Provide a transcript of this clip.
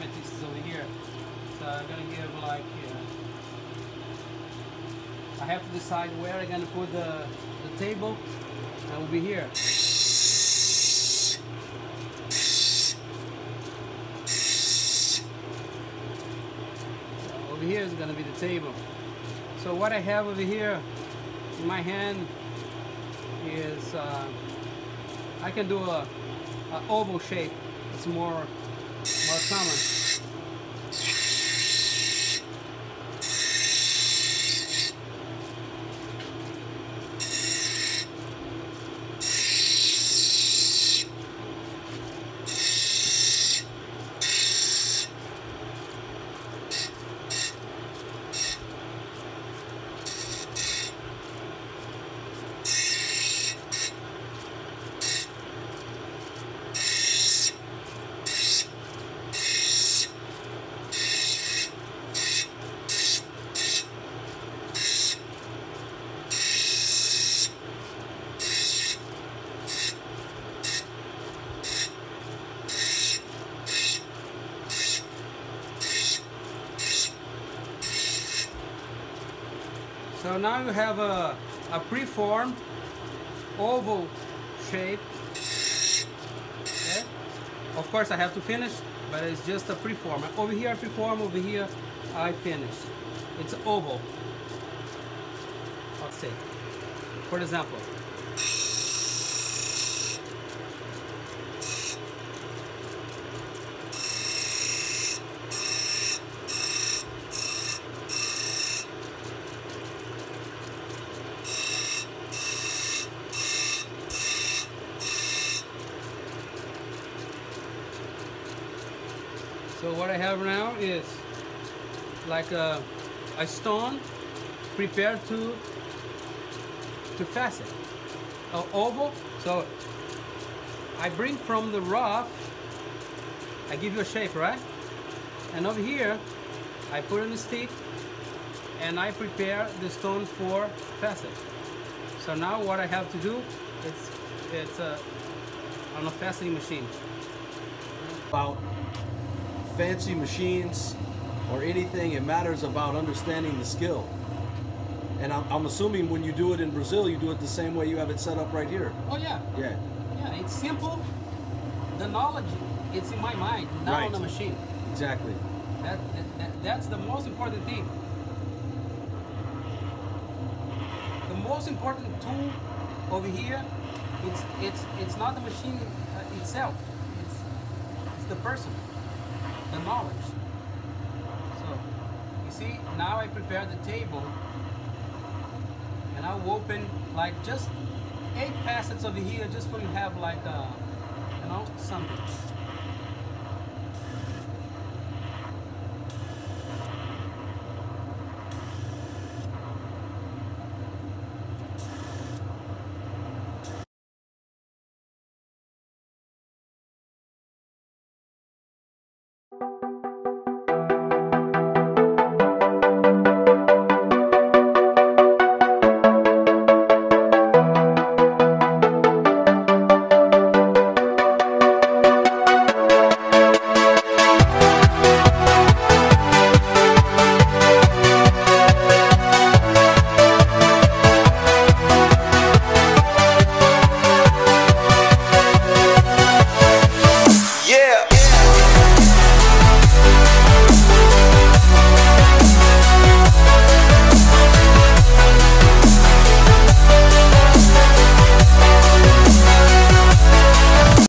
diameters is over here. So I'm gonna give like here. I have to decide where I'm gonna put the table. That will be here. Over here is going to be the table. So what I have over here in my hand is I can do a oval shape. It's more common. So now you have a preformed oval shape. Okay? Of course I have to finish, but it's just a preform. Over here I preform, over here I finish. It's oval. Let's see. For example. So what I have now is like a stone prepared to facet, an oval. So I bring from the rough, I give you a shape, right? And over here, I put in the stick and I prepare the stone for facet. So now what I have to do, it's on a faceting machine. About fancy machines or anything, it matters about understanding the skill. And I'm assuming when you do it in Brazil, you do it the same way you have it set up right here. Oh yeah. Yeah. Yeah, it's simple. The knowledge, it's in my mind, not right. on the machine. Exactly. That's the most important thing. The most important tool over here, it's not the machine itself. It's the person, the knowledge. So you see, now I prepare the table, and I'll open like just 8 facets over here, just for you have like you know, something.